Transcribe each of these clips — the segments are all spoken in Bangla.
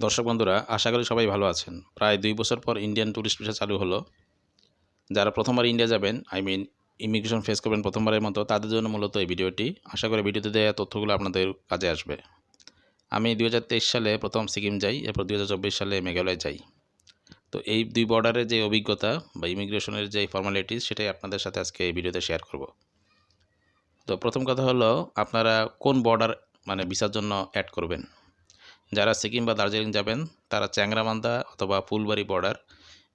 দর্শক বন্ধুরা, আশা করি সবাই ভালো আছেন। প্রায় ২ বছর পর ইন্ডিয়ান ট্যুরিস্ট ভিসা চালু হলো। যারা প্রথমবার ইন্ডিয়া যাবেন, ইমিগ্রেশন ফেস করবেন প্রথমবারের মতো, তাদের জন্য মূলত এই ভিডিওটি। আশা করি ভিডিওতে দেওয়া তথ্যগুলো আপনাদের কাজে আসবে। আমি ২০২৩ সালে প্রথম সিকিম যাই, এরপর ২০২৪ সালে মেঘালয় যাই। তো এই ২ বর্ডারের যে অভিজ্ঞতা বা ইমিগ্রেশনের যে ফর্মালিটিস, সেটাই আপনাদের সাথে আজকে এই ভিডিওতে শেয়ার করব। তো প্রথম কথা হলো, আপনারা কোন বর্ডার ভিসার জন্য অ্যাড করবেন। যারা সিকিম বা দার্জিলিং যাবেন, তারা চ্যাংরাবান্ধা অথবা ফুলবাড়ি বর্ডার,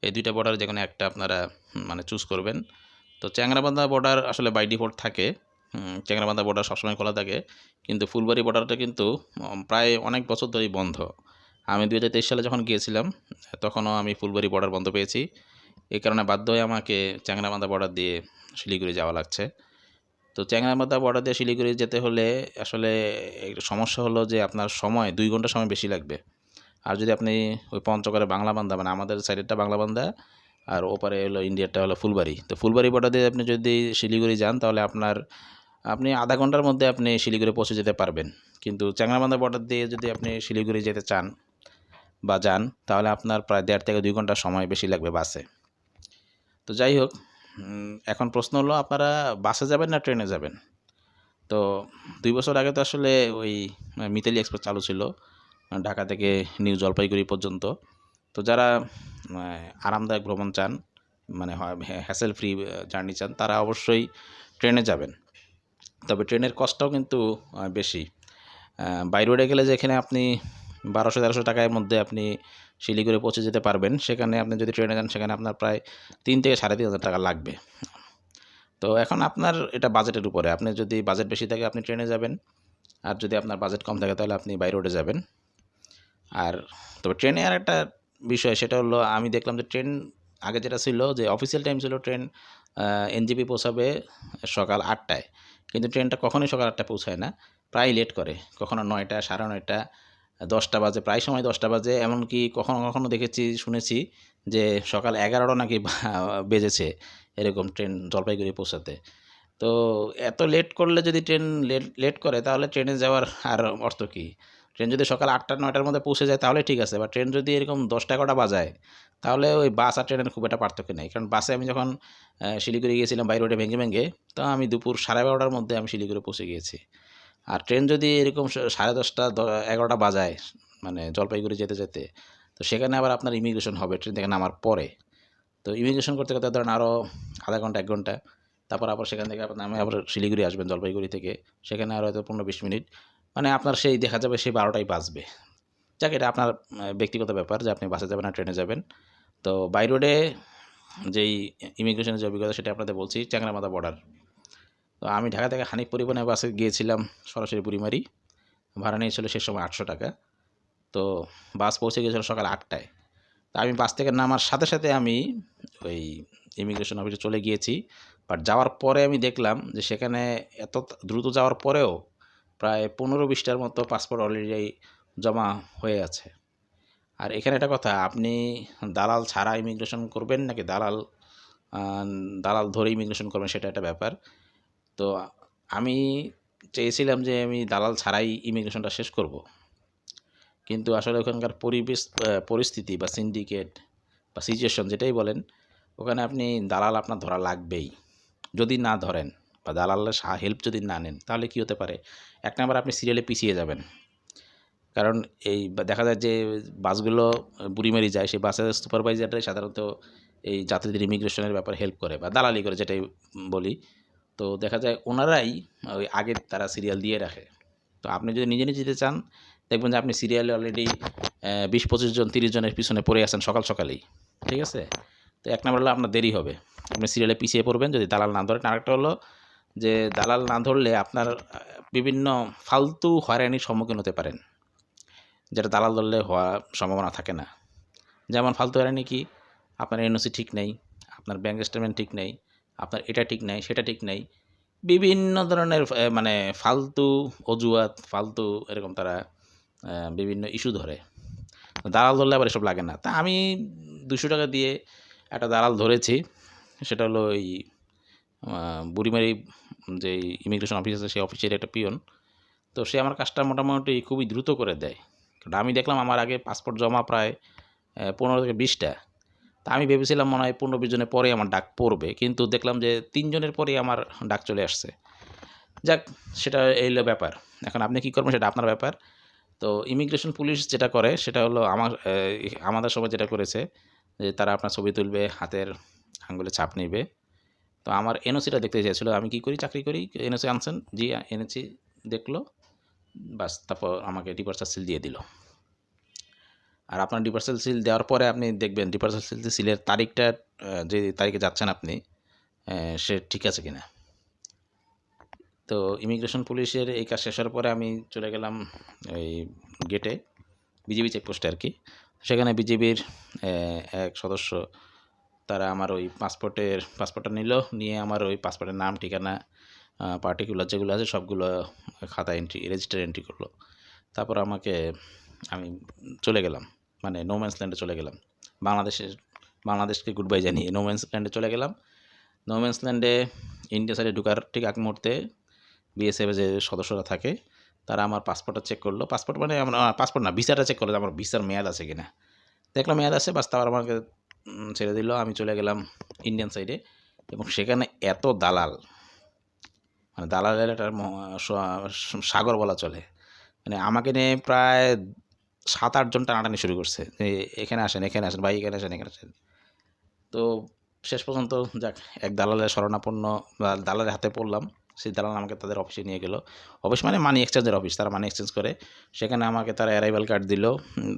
এই দুইটা বর্ডার যেকোনো একটা আপনারা চুজ করবেন। তো চ্যাংরাবান্ধা বর্ডার আসলে বাই ডিফল্ট থাকে, চ্যাংরাবান্ধা বর্ডার সবসময় খোলা থাকে, কিন্তু ফুলবাড়ি বর্ডারটা কিন্তু প্রায় অনেক বছর ধরেই বন্ধ। আমি ২০২৩ সালে যখন গিয়েছিলাম, তখনও আমি ফুলবাড়ি বর্ডার বন্ধ পেয়েছি। এই কারণে বাধ্য হয়ে আমাকে চ্যাংরাবান্ধা বর্ডার দিয়ে শিলিগুড়ি যাওয়া লাগছে। তো চ্যাংরাবান্ধা বর্ডার দিয়ে শিলিগুড়ি যেতে হলে আসলে একটু সমস্যা হলো যে আপনার সময় ২ ঘন্টা সময় বেশি লাগবে। আর যদি আপনি ওই পঞ্চগড়ে বাংলাবান্ধা, আমাদের সাইডেরটা বাংলাবান্ধা, আর ওপারে হলো ইন্ডিয়ারটা হলো ফুলবাড়ি। তো ফুলবাড়ি বর্ডার দিয়ে আপনি যদি শিলিগুড়ি যান, তাহলে আপনি আধা ঘন্টার মধ্যে আপনি শিলিগুড়ি পৌঁছে যেতে পারবেন। কিন্তু চ্যাংরাবান্ধা বর্ডার দিয়ে যদি আপনি শিলিগুড়ি যেতে চান বা যান, তাহলে আপনার প্রায় ১.৫ থেকে ২ ঘন্টা সময় বেশি লাগবে বাসে। তো যাই হোক, এখন প্রশ্ন হলো, আপনারা বাসে যাবেন না ট্রেনে যাবেন? তো ২ বছর আগে তো আসলে ওই মিতালি এক্সপ্রেস চালু ছিল, ঢাকা থেকে নিউ জলপাইগুড়ি পর্যন্ত। তো যারা আরামদায়ক ভ্রমণ চান, হ্যাসেল ফ্রি জার্নি চান, তারা অবশ্যই ট্রেনে যাবেন। তবে ট্রেনের কস্টটাও কিন্তু বেশি। বাই রোডে গেলে যেখানে আপনি ১২০০-১৩০০ টাকার মধ্যে আপনি শিলিগুড়ি পৌঁছে যেতে পারবেন, সেখানে আপনি যদি ট্রেনে যান, সেখানে আপনার প্রায় ৩ থেকে ৩,৫০০ টাকা লাগবে। তো এখন আপনার এটা বাজেটের উপরে। আপনি যদি বাজেট বেশি থাকে, আপনি ট্রেনে যাবেন। আর যদি আপনার বাজেট কম থাকে, তাহলে আপনি বাই রোডে যাবেন। আর তবে ট্রেনে আর একটা বিষয়, সেটা হলো, আমি দেখলাম যে ট্রেন আগে যেটা ছিল, যে অফিসিয়াল টাইম ছিল ট্রেন এনজেপি পৌঁছাবে সকাল ৮টায়, কিন্তু ট্রেনটা কখনোই সকাল ৮টায় পৌঁছায় না, প্রায় লেট করে। কখনো ৯টা, ৯:৩০, ১০টা বাজে, প্রায় সময় ১০টা বাজে। এমনকি কখনো কখনো দেখেছি, শুনেছি যে সকাল ১১টা নাকি বেজেছে এরকম ট্রেন জলপাইগুড়ি পৌঁছাতে। তো এত লেট করলে, যদি ট্রেন লেট করে, তাহলে ট্রেনে যাওয়ার আর অর্থ কী? ট্রেন যদি সকাল ৮টা-৯টার মধ্যে পৌঁছে যায়, তাহলে ঠিক আছে। বা ট্রেন যদি এরকম ১০টা-১১টা বাজায়, তাহলে ওই বাস আর ট্রেনের খুব একটা পার্থক্য নেই। কারণ বাসে আমি যখন শিলিগুড়ি গিয়েছিলাম বাই রোডে ভেঙে ভেঙে, তো আমি দুপুর 12:30টার মধ্যে আমি শিলিগুড়ি পৌঁছে গিয়েছি। আর ট্রেন যদি এরকম 10:30, 11টা বাজায়, জলপাইগুড়ি যেতে যেতে, তো সেখানে আবার আপনার ইমিগ্রেশন হবে ট্রেন থেকে নামার পরে। তো ইমিগ্রেশন করতে করতে ধরেন আরও আধা ঘন্টা, ১ ঘন্টা। তারপর আবার সেখান থেকে নামে আবার শিলিগুড়ি আসবেন জলপাইগুড়ি থেকে, সেখানে আরও হয়তো ১৫-২০ মিনিট। আপনার সেই দেখা যাবে সেই ১২টাই বাজবে। যাক, এটা আপনার ব্যক্তিগত ব্যাপার যে আপনি বাসে যাবেন না ট্রেনে যাবেন। তো বাই রোডে যেই ইমিগ্রেশনের যে অভিজ্ঞতা, সেটা আপনাদের বলছি। চ্যাংরামাথা বর্ডার। তো আমি ঢাকা থেকে হানিফ পরিবহনে বাসে গিয়েছিলাম, সরাসরি বুড়িমারি। ভাড়া নিয়েছিল সে সময় ৮০০ টাকা। তো বাস পৌঁছে গিয়েছিল সকাল ৮টায়। তা আমি বাস থেকে নামার সাথে সাথে আমি ওই ইমিগ্রেশন অফিসে চলে গিয়েছি। বাট যাওয়ার পরে আমি দেখলাম যে সেখানে এত দ্রুত যাওয়ার পরেও প্রায় ১৫-২০টার মতো পাসপোর্ট অলরেডি জমা হয়ে আছে। আর এখানে একটা কথা, আপনি দালাল ছাড়া ইমিগ্রেশন করবেন নাকি দালাল ধরে ইমিগ্রেশন করবেন, সেটা একটা ব্যাপার। তো আমি চেয়েছিলাম যে আমি দালাল ছাড়াই ইমিগ্রেশনটা শেষ করব। কিন্তু আসলে ওখানকার পরিস্থিতি বা সিন্ডিকেট বা সিচুয়েশন, যেটাই বলেন, ওখানে আপনি দালাল আপনার ধরা লাগবেই। যদি না ধরেন বা দালালের হেল্প যদি না নেন, তাহলে কী হতে পারে? ১ নাম্বার, আপনি সিরিয়ালে পিছিয়ে যাবেন। কারণ দেখা যায় যে বাসগুলো বুড়িমারি যায়, সেই বাসের সুপারভাইজাররাই সাধারণত এই যাত্রীদের ইমিগ্রেশনের ব্যাপারে হেল্প করে বা দালালি করে, যেটাই বলি। তো দেখা যায় ওনারাই ওই আগে তারা সিরিয়াল দিয়ে রাখে। তো আপনি যদি নিজে নিজে যেতে চান, দেখবেন যে আপনি সিরিয়ালে অলরেডি ২০-২৫ জন, ৩০ জনের পিছনে পড়ে আছেন সকাল সকালেই। ঠিক আছে? তো ১ নাম্বার হলো, আপনার দেরি হবে। আপনি সিরিয়ালে পিছিয়ে পড়বেন যদি দালাল না ধরেন। আরেকটা হলো যে দালাল না ধরলে আপনার বিভিন্ন ফালতু হয়রানির সম্মুখীন হতে পারেন, যেটা দালাল ধরলে হওয়ার সম্ভাবনা থাকে না। যেমন ফালতু হয়রানি কি? আপনার এনওসি ঠিক নেই, আপনার ব্যাঙ্ক স্টেটমেন্ট ঠিক নেই, আপনার এটা ঠিক নেই, সেটা ঠিক নেই। বিভিন্ন ধরনের ফালতু অজুহাত, ফালতু এরকম তারা বিভিন্ন ইস্যু ধরে। দালাল ধরলে আবার এসব লাগে না। তা আমি ২০০ টাকা দিয়ে একটা দালাল ধরেছি। সেটা হলো ওই বুড়িমারি যেই ইমিগ্রেশন অফিস আছে, সেই অফিসের একটা পিয়ন। তো সে আমার কাজটা মোটামুটি খুবই দ্রুত করে দেয়। কারণ আমি দেখলাম আমার আগে পাসপোর্ট জমা প্রায় 15 থেকে 20টা। তা আমি ভেবেছিলাম মনে হয় 15-20 জনের পরেই আমার ডাক পড়বে, কিন্তু দেখলাম যে 3 জনের পরেই আমার ডাক চলে আসছে। যাক, সেটা এই হলো ব্যাপার। এখন আপনি কী করবেন সেটা আপনার ব্যাপার। তো ইমিগ্রেশন পুলিশ যেটা করে সেটা হলো আমাদের সময় যেটা করেছে যে তারা আপনার ছবি তুলবে, হাতের আঙ্গুলে ছাপ নিবে। তো আমার এনওসিটা দেখতে চেয়েছিল। আমি কী করি, চাকরি করি, এনওসি আনছেন? জি এনেছি। দেখলো, বাস তারপর আমাকে ডিপার্চার সিল দিয়ে দিল। আর আপনার ডিপার্চার সিল দেওয়ার পরে আপনি দেখবেন ডিপার্চার সিলের তারিখটা, যে তারিখে যাচ্ছেন আপনি, সে ঠিক আছে কিনা। তো ইমিগ্রেশন পুলিশের এই কাজ শেষ হওয়ার পরে আমি চলে গেলাম ওই গেটে, বিজিবি চেকপোস্টে আর কি। সেখানে বিজিবির এক সদস্য, তারা আমার ওই পাসপোর্টটা নিল, নিয়ে আমার ওই পাসপোর্টের নাম, ঠিকানা, পার্টিকুলার যেগুলো আছে সবগুলো খাতা রেজিস্টার এন্ট্রি করলো। তারপর আমি চলে গেলাম, মানে নো ম্যানস ল্যান্ডে চলে গেলাম। বাংলাদেশকে গুড বাই জানিয়ে নো ম্যানস ল্যান্ডে চলে গেলাম। নো ম্যানস ল্যান্ডে ইন্ডিয়া সাইডে ঢোকার ঠিক এক মুহূর্তে বিএসএফ যে সদস্যরা থাকে তারা আমার পাসপোর্টটা চেক করলো। পাসপোর্ট মানে আমার পাসপোর্ট না, ভিসাটা চেক করলো যে আমার ভিসার মেয়াদ আছে কিনা। দেখলাম মেয়াদ আছে, বাস তারপর আমাকে ছেড়ে দিল। আমি চলে গেলাম ইন্ডিয়ান সাইডে, এবং সেখানে এত দালাল, মানে দালালের একটা সাগর বলা চলে। মানে আমাকে নিয়ে প্রায় 7-8 জন টানাটানি শুরু করছে যে এখানে আসেন, এখানে আসেন ভাই, এখানে আসেন, এখানে আসেন। তো শেষ পর্যন্ত যাক, এক দালালের শরণাপন্ন বা দালালের হাতে পড়লাম। সেই দালাল আমাকে তাদের অফিসে নিয়ে গেল। অফিস মানে মানি এক্সচেঞ্জের অফিস, তারা মানি এক্সচেঞ্জ করে। সেখানে আমাকে তারা অ্যারাইভাল কার্ড দিল,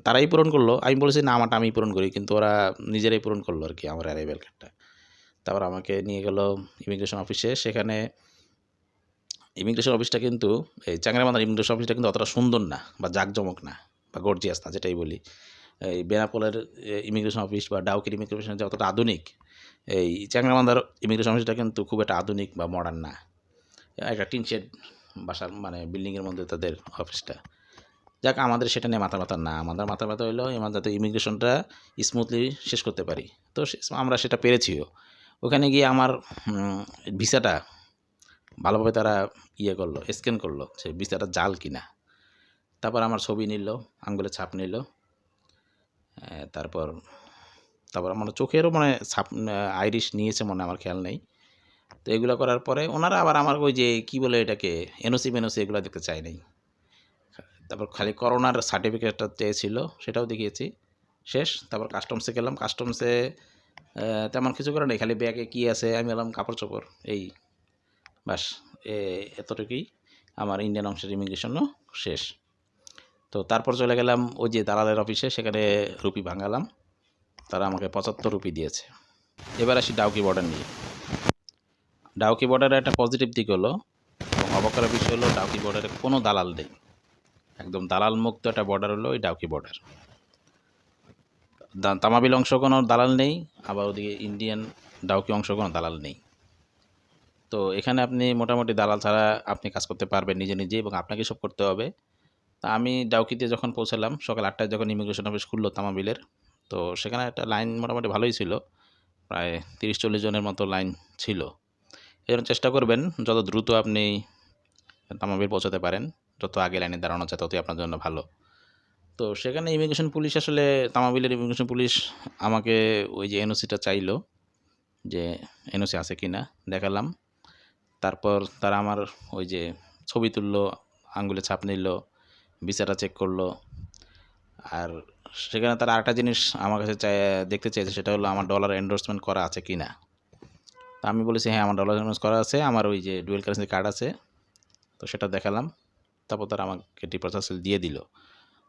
তারাই পূরণ করলো। আমি বলেছি না, আমারটা আমি পূরণ করি, কিন্তু ওরা নিজেরাই পূরণ করলো আর কি আমার অ্যারাইভাল কার্ডটা। তারপর আমাকে নিয়ে গেল ইমিগ্রেশন অফিসে। সেখানে ইমিগ্রেশন অফিসটা কিন্তু, এই চ্যাংড়াবান্ধার ইমিগ্রেশন অফিসটা কিন্তু অতটা সুন্দর না বা জাঁকজমক না বা গর্জিয়াস না, যেটাই বলি। এই বেনাপোলের ইমিগ্রেশন অফিস বা ডাউকির ইমিগ্রেশন যে অতটা আধুনিক, এই চ্যাংড়াবান্ধার ইমিগ্রেশন অফিসটা কিন্তু খুব একটা আধুনিক বা মডার্ন না। একটা টিন শেড বাসার মানে বিল্ডিংয়ের মধ্যে তাদের অফিসটা। যাক, আমাদের সেটা নিয়ে মাথা ব্যথা না। আমাদের মাথা ব্যথা হলো আমরা যাতে ইমিগ্রেশনটা স্মুথলি শেষ করতে পারি। তো আমরা সেটা পেরেছিও। ওখানে গিয়ে আমার ভিসাটা ভালোভাবে তারা করলো, স্ক্যান করলো যে ভিসাটা জাল কিনা। তারপর আমার ছবি নিল, আঙ্গুলে ছাপ নিল। তারপর আমার চোখেরও মানে ছাপ, আইরিশ নিয়েছে মনে, আমার খেয়াল নেই। তো এগুলো করার পরে ওনারা আবার আমার ওই যে কী বলে এটাকে, এনওসি এগুলো দেখতে চায় নাই। তারপর খালি করোনার সার্টিফিকেটটা চেয়েছিল, সেটাও দেখিয়েছি। শেষ। তারপর কাস্টমসে গেলাম। কাস্টমসে তেমন কিছু করে নেই, খালি ব্যাগে কী আছে আমি এলাম, কাপড় চোপড়, এই বাস। এতটুকুই আমার ইন্ডিয়ান অংশের ইমিগ্রেশনও শেষ। তো তারপর চলে গেলাম ওই যে দালালের অফিসে, সেখানে রুপি ভাঙালাম। তারা আমাকে 75 রুপি দিয়েছে। এবার আসি ডাউকি বর্ডার নিয়ে। ডাউকি বর্ডারের একটা পজিটিভ দিক হলো, এবং অবাক করার বিষয় হলো, ডাউকি বর্ডারে কোনো দালাল নেই। একদম দালাল মুক্ত একটা বর্ডার হলো ওই ডাউকি বর্ডার। তামাবিল অংশ কোনো দালাল নেই, আবার ওদিকে ইন্ডিয়ান ডাউকি অংশ কোনো দালাল নেই। তো এখানে আপনি মোটামুটি দালাল ছাড়া আপনি কাজ করতে পারবেন নিজে নিজে, এবং আপনাকে সব করতে হবে। তা আমি ডাউকিতে যখন পৌঁছালাম সকাল 8টায়, যখন ইমিগ্রেশন অফিস খুললো তামাবিলের, তো সেখানে একটা লাইন মোটামুটি ভালোই ছিল, প্রায় 30-40 জনের মতো লাইন ছিল। এই জন্য চেষ্টা করবেন যত দ্রুত আপনি তামাবিল পৌঁছাতে পারেন, যত আগে লাইনে দাঁড়ানো যায় ততই আপনার জন্য ভালো। তো সেখানে ইমিগ্রেশন পুলিশ, আসলে তামাবিলের ইমিগ্রেশন পুলিশ আমাকে ওই যে এনওসিটা চাইলো, যে এনওসি আছে কি না, দেখালাম। তারপর তারা আমার ওই যে ছবি তুললো, আঙ্গুলে ছাপ নিল, ভিসাটা চেক করলো। আর সেখানে তারা আরেকটা জিনিস আমার কাছে দেখতে চেয়েছে, সেটা হলো আমার ডলার এন্ডোর্সমেন্ট করা আছে কি না। তা আমি বলেছি হ্যাঁ, আমার ডলার এন্ডোর্স করা আছে, আমার ওই যে ডুয়েল কারেন্সি কার্ড আছে। তো সেটা দেখালাম। তারপর তারা আমাকে ডিপার্চার সিল দিয়ে দিল।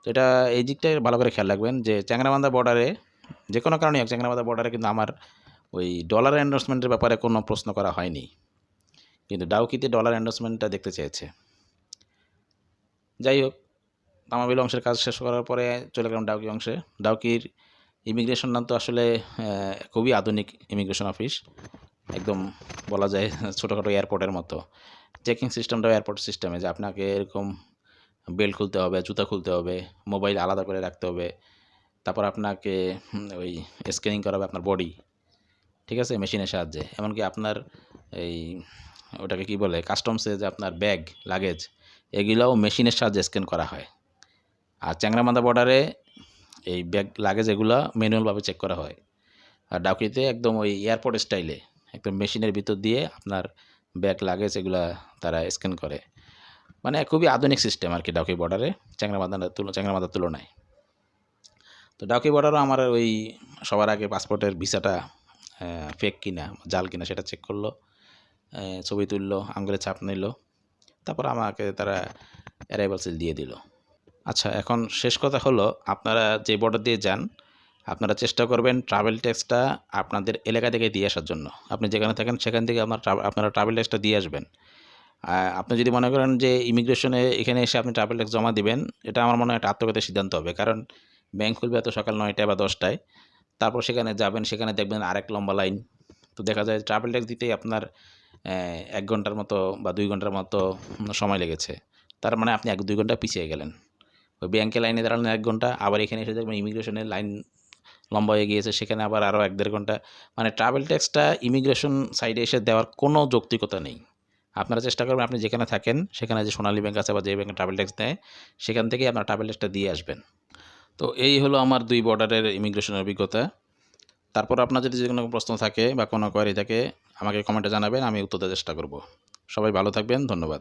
তো এটা, এই দিকটাই ভালো করে খেয়াল রাখবেন যে চ্যাংড়াবান্ধা বর্ডারে যে কোনো কারণে হোক, চ্যাংড়াবান্ধা বর্ডারে কিন্তু আমার ওই ডলার এন্ডোর্সমেন্টের ব্যাপারে কোনো প্রশ্ন করা হয়নি, কিন্তু ডাউকিতে ডলার এন্ডোর্সমেন্টটা দেখতে চেয়েছে। যাই হোক, তামাবিল অংশের কাজ শেষ করার পরে চলে গেলাম ডাউকি অংশে। ডাউকির ইমিগ্রেশন তো আসলে খুবই আধুনিক ইমিগ্রেশন অফিস, একদম বলা যায় ছোটোখাটো এয়ারপোর্টের মতো। চেকিং সিস্টেমটাও এয়ারপোর্ট সিস্টেমে, যে আপনাকে এরকম বেল্ট খুলতে হবে, জুতা খুলতে হবে, মোবাইল আলাদা করে রাখতে হবে। তারপর আপনাকে ওই স্ক্যানিং করা হবে আপনার বডি, ঠিক আছে, মেশিনের সাহায্যে। এমনকি আপনার এই ওটাকে কী বলে, কাস্টমসে যে আপনার ব্যাগ, লাগেজ, এগুলোও মেশিনের সাহায্যে স্ক্যান করা হয়। আর চ্যাংরামাদা বর্ডারে এই ব্যাগ লাগেজ এগুলো ম্যানুয়ালভাবে চেক করা হয়। আর ডাউকিতে একদম ওই এয়ারপোর্ট স্টাইলে একদম মেশিনের ভিতর দিয়ে আপনার ব্যাগ লাগেজ এগুলা তারা স্ক্যান করে। মানে খুবই আধুনিক সিস্টেম আর কি ডাউকি বর্ডারে চ্যাংরামাদার তুলনায়। তো ডাউকি বর্ডারও আমার ওই সবার আগে পাসপোর্টের ভিসাটা ফেক কিনা জাল কিনা সেটা চেক করলো, ছবি তুললো, আঙুলের ছাপ নিল, তারপর আমাকে তারা অ্যারাইভাল সিল দিয়ে দিল। আচ্ছা, এখন শেষ কথা হলো, আপনারা যে বর্ডার দিয়ে যান আপনারা চেষ্টা করবেন ট্রাভেল ট্যাক্সটা আপনাদের এলাকা থেকে দিয়ে আসার জন্য। আপনি যেখানে থাকেন সেখান থেকে আপনারা ট্রাভেল ট্যাক্সটা দিয়ে আসবেন। আপনি যদি মনে করেন যে ইমিগ্রেশনে এখানে এসে আপনি ট্রাভেল ট্যাক্স জমা দিবেন, এটা আমার মনে হয় একটা আত্মঘাতী সিদ্ধান্ত হবে। কারণ ব্যাংক খুলবে এত সকাল 9টায় বা 10টায়, তারপর সেখানে যাবেন, সেখানে দেখবেন আরেক লম্বা লাইন। তো দেখা যায় ট্রাভেল ট্যাক্স দিতেই আপনার 1 ঘন্টার মতো বা 2 ঘন্টার মতো সময় লেগেছে। তার মানে আপনি 1-2 ঘন্টা পিছিয়ে গেলেন। ওই ব্যাংকে লাইনে দাঁড়ালেন 1 ঘন্টা, আবার এখানে এসে দেখবেন ইমিগ্রেশনের লাইন লম্বা হয়ে গিয়েছে, সেখানে আবার আরও 1-1.5 ঘন্টা। মানে ট্রাভেল ট্যাক্সটা ইমিগ্রেশন সাইডে এসে দেওয়ার কোনো যৌক্তিকতা নেই। আপনারা চেষ্টা করবেন আপনি যেখানে থাকেন সেখানে যে সোনালী ব্যাংক আছে বা যে ব্যাংকে ট্রাভেল ট্যাক্স দেয় সেখান থেকেই আপনার ট্রাভেল ট্যাক্সটা দিয়ে আসবেন। তো এই হলো আমার 2 বর্ডারের ইমিগ্রেশনের অভিজ্ঞতা। তারপর আপনার যদি যে কোনো প্রশ্ন থাকে বা কোনো কোয়ারি থাকে আমাকে কমেন্টে জানাবেন, আমি উত্তর দেওয়ার চেষ্টা করব। সবাই ভালো থাকবেন, ধন্যবাদ।